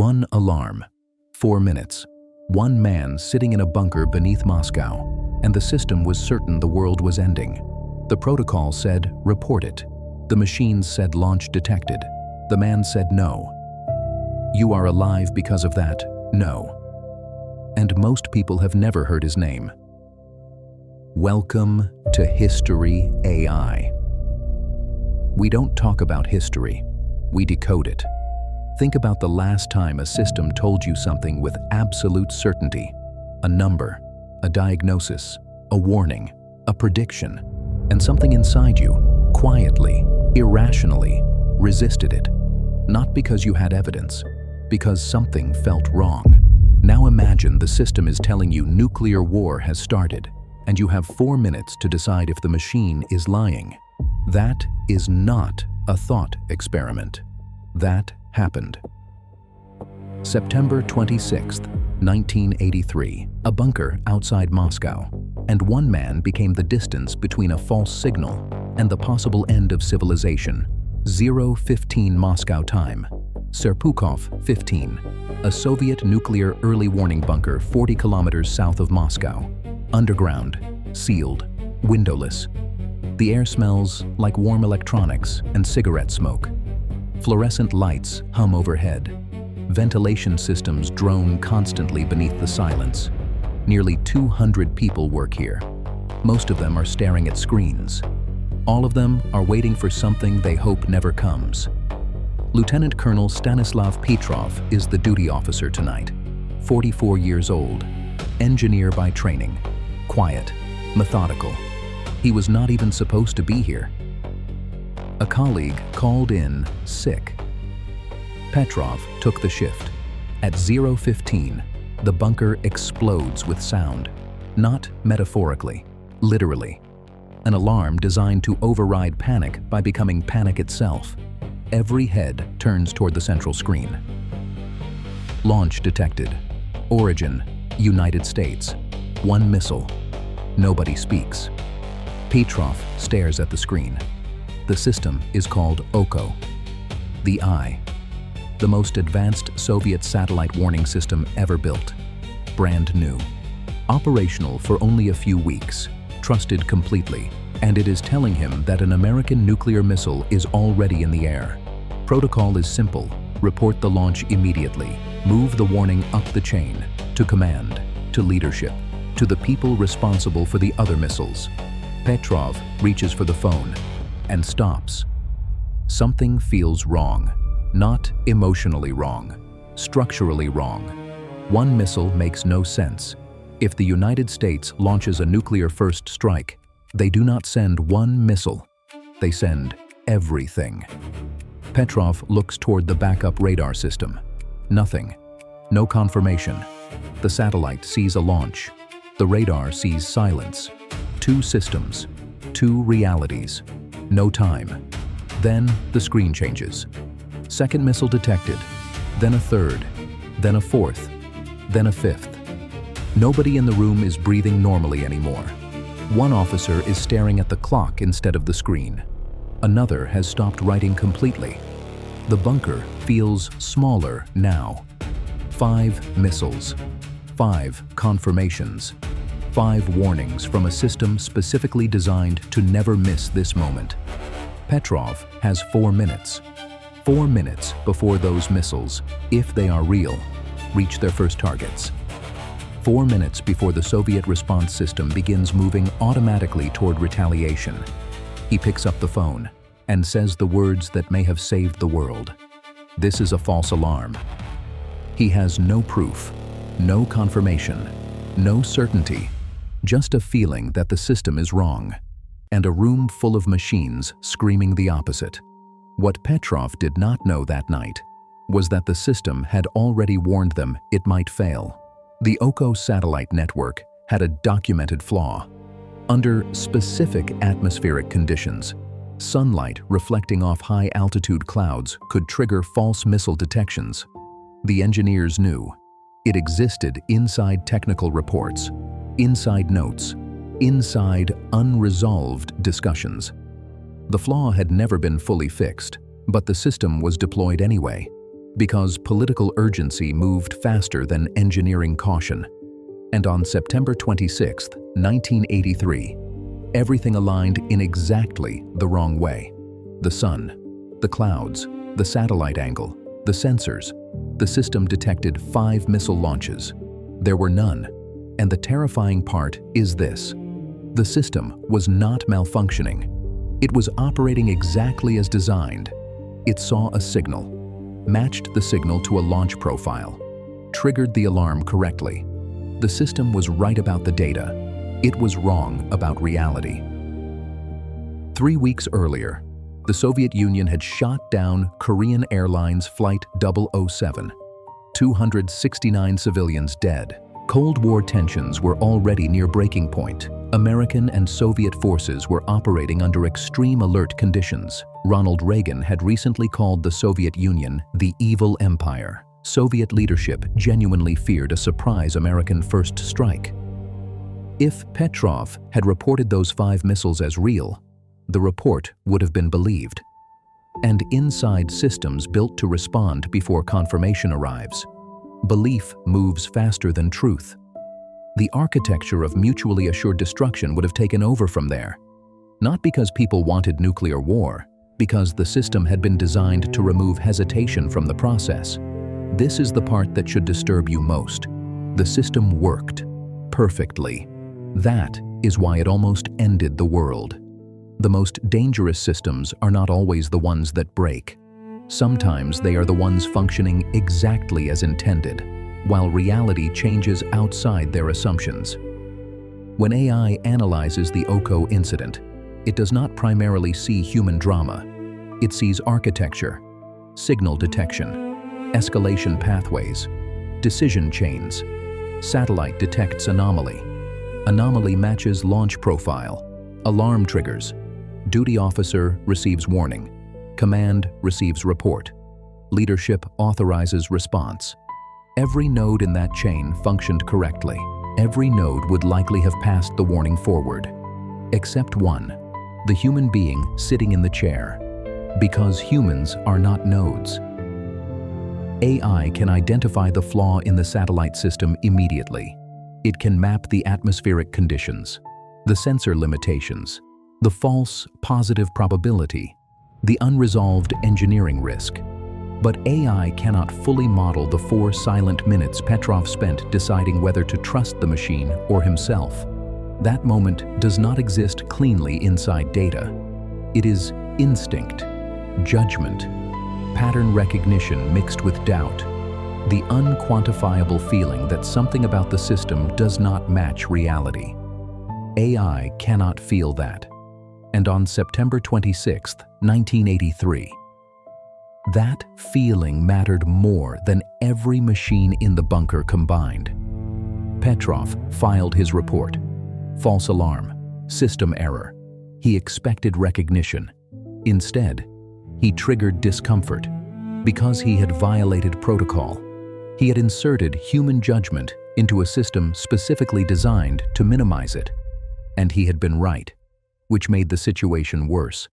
One alarm. 4 minutes. One man sitting in a bunker beneath Moscow, and the system was certain the world was ending. The protocol said, report it. The machines said launch detected. The man said no. You are alive because of that, no. And most people have never heard his name. Welcome to History AI. We don't talk about history, we decode it. Think about the last time a system told you something with absolute certainty. A number, a diagnosis, a warning, a prediction, and something inside you, quietly, irrationally, resisted it. Not because you had evidence, because something felt wrong. Now imagine the system is telling you nuclear war has started, and you have 4 minutes to decide if the machine is lying. That is not a thought experiment. That happened. September 26, 1983, a bunker outside Moscow, and one man became the distance between a false signal and the possible end of civilization. 0:15 Moscow time. Serpukhov 15, a Soviet nuclear early warning bunker 40 kilometers south of Moscow. Underground, sealed, windowless. The air smells like warm electronics and cigarette smoke. Fluorescent lights hum overhead. Ventilation systems drone constantly beneath the silence. Nearly 200 people work here. Most of them are staring at screens. All of them are waiting for something they hope never comes. Lieutenant Colonel Stanislav Petrov is the duty officer tonight. 44 years old, engineer by training, quiet, methodical. He was not even supposed to be here. A colleague called in sick. Petrov took the shift. At 0:15, the bunker explodes with sound. Not metaphorically, literally. An alarm designed to override panic by becoming panic itself. Every head turns toward the central screen. Launch detected. Origin, United States. One missile. Nobody speaks. Petrov stares at the screen. The system is called OKO. The Eye. The most advanced Soviet satellite warning system ever built. Brand new. Operational for only a few weeks. Trusted completely. And it is telling him that an American nuclear missile is already in the air. Protocol is simple. Report the launch immediately. Move the warning up the chain. To command. To leadership. To the people responsible for the other missiles. Petrov reaches for the phone and stops. Something feels wrong. Not emotionally wrong. Structurally wrong. One missile makes no sense. If the United States launches a nuclear first strike, they do not send one missile. They send everything. Petrov looks toward the backup radar system. Nothing. No confirmation. The satellite sees a launch. The radar sees silence. 2 systems. 2 realities. No time. Then the screen changes. Second missile detected. Then a third. Then a fourth. Then a fifth. Nobody in the room is breathing normally anymore. One officer is staring at the clock instead of the screen. Another has stopped writing completely. The bunker feels smaller now. 5 missiles. 5 confirmations. 5 warnings from a system specifically designed to never miss this moment. Petrov has 4 minutes. 4 minutes before those missiles, if they are real, reach their first targets. 4 minutes before the Soviet response system begins moving automatically toward retaliation. He picks up the phone and says the words that may have saved the world. This is a false alarm. He has no proof, no confirmation, no certainty, just a feeling that the system is wrong, and a room full of machines screaming the opposite. What Petrov did not know that night was that the system had already warned them it might fail. The OKO satellite network had a documented flaw. Under specific atmospheric conditions, sunlight reflecting off high-altitude clouds could trigger false missile detections. The engineers knew. It existed inside technical reports, inside notes, inside unresolved discussions. The flaw had never been fully fixed, but the system was deployed anyway. Because political urgency moved faster than engineering caution. And on September 26, 1983, everything aligned in exactly the wrong way. The sun, the clouds, the satellite angle, the sensors. The system detected 5 missile launches. There were none. And the terrifying part is this. The system was not malfunctioning. It was operating exactly as designed. It saw a signal, matched the signal to a launch profile, triggered the alarm correctly. The system was right about the data. It was wrong about reality. 3 weeks earlier, the Soviet Union had shot down Korean Airlines Flight 007. 269 civilians dead. Cold War tensions were already near breaking point. American and Soviet forces were operating under extreme alert conditions. Ronald Reagan had recently called the Soviet Union the evil empire. Soviet leadership genuinely feared a surprise American first strike. If Petrov had reported those 5 missiles as real, the report would have been believed. And inside systems built to respond before confirmation arrives, belief moves faster than truth. The architecture of mutually assured destruction would have taken over from there. Not because people wanted nuclear war, because the system had been designed to remove hesitation from the process. This is the part that should disturb you most. The system worked perfectly. That is why it almost ended the world. The most dangerous systems are not always the ones that break. Sometimes they are the ones functioning exactly as intended, while reality changes outside their assumptions. When AI analyzes the Oko incident, it does not primarily see human drama. It sees architecture, signal detection, escalation pathways, decision chains. Satellite detects anomaly. Anomaly matches launch profile. Alarm triggers. Duty officer receives warning. Command receives report. Leadership authorizes response. Every node in that chain functioned correctly. Every node would likely have passed the warning forward. Except one, the human being sitting in the chair. Because humans are not nodes. AI can identify the flaw in the satellite system immediately. It can map the atmospheric conditions, the sensor limitations, the false positive probability, the unresolved engineering risk. But AI cannot fully model the 4 silent minutes Petrov spent deciding whether to trust the machine or himself. That moment does not exist cleanly inside data. It is instinct, judgment, pattern recognition mixed with doubt, the unquantifiable feeling that something about the system does not match reality. AI cannot feel that. And on September 26, 1983, that feeling mattered more than every machine in the bunker combined. Petrov filed his report. False alarm, system error. He expected recognition. Instead, he triggered discomfort because he had violated protocol. He had inserted human judgment into a system specifically designed to minimize it. And he had been right, which made the situation worse.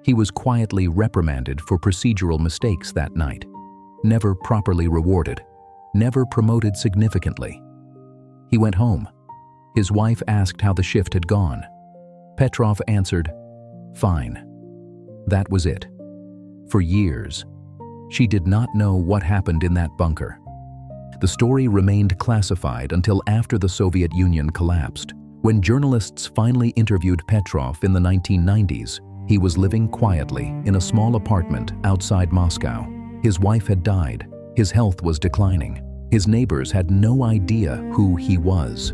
He was quietly reprimanded for procedural mistakes that night, never properly rewarded, never promoted significantly. He went home. His wife asked how the shift had gone. Petrov answered, "Fine." That was it. For years, she did not know what happened in that bunker. The story remained classified until after the Soviet Union collapsed. When journalists finally interviewed Petrov in the 1990s, he was living quietly in a small apartment outside Moscow. His wife had died. His health was declining. His neighbors had no idea who he was.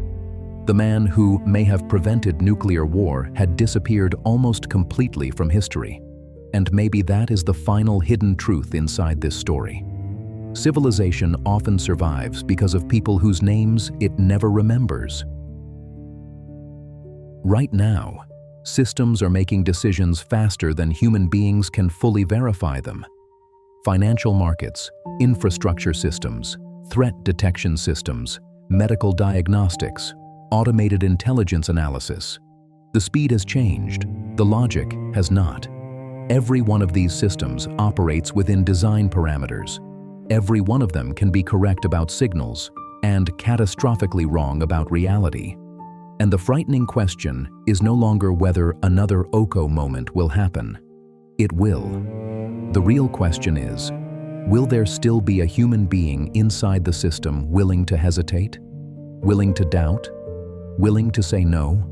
The man who may have prevented nuclear war had disappeared almost completely from history. And maybe that is the final hidden truth inside this story. Civilization often survives because of people whose names it never remembers. Right now, systems are making decisions faster than human beings can fully verify them. Financial markets, infrastructure systems, threat detection systems, medical diagnostics, automated intelligence analysis. The speed has changed, the logic has not. Every one of these systems operates within design parameters. Every one of them can be correct about signals and catastrophically wrong about reality. And the frightening question is no longer whether another Oko moment will happen. It will. The real question is, will there still be a human being inside the system willing to hesitate? Willing to doubt? Willing to say no?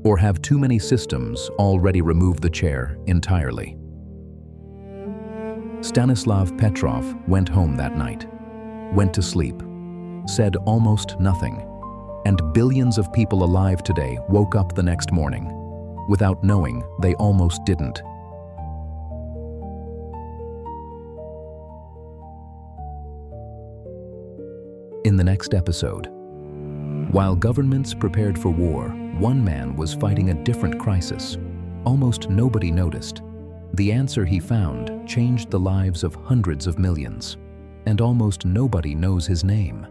Or have too many systems already removed the chair entirely? Stanislav Petrov went home that night, went to sleep, said almost nothing, and billions of people alive today woke up the next morning, without knowing they almost didn't. In the next episode, while governments prepared for war, one man was fighting a different crisis. Almost nobody noticed. The answer he found changed the lives of hundreds of millions, and almost nobody knows his name.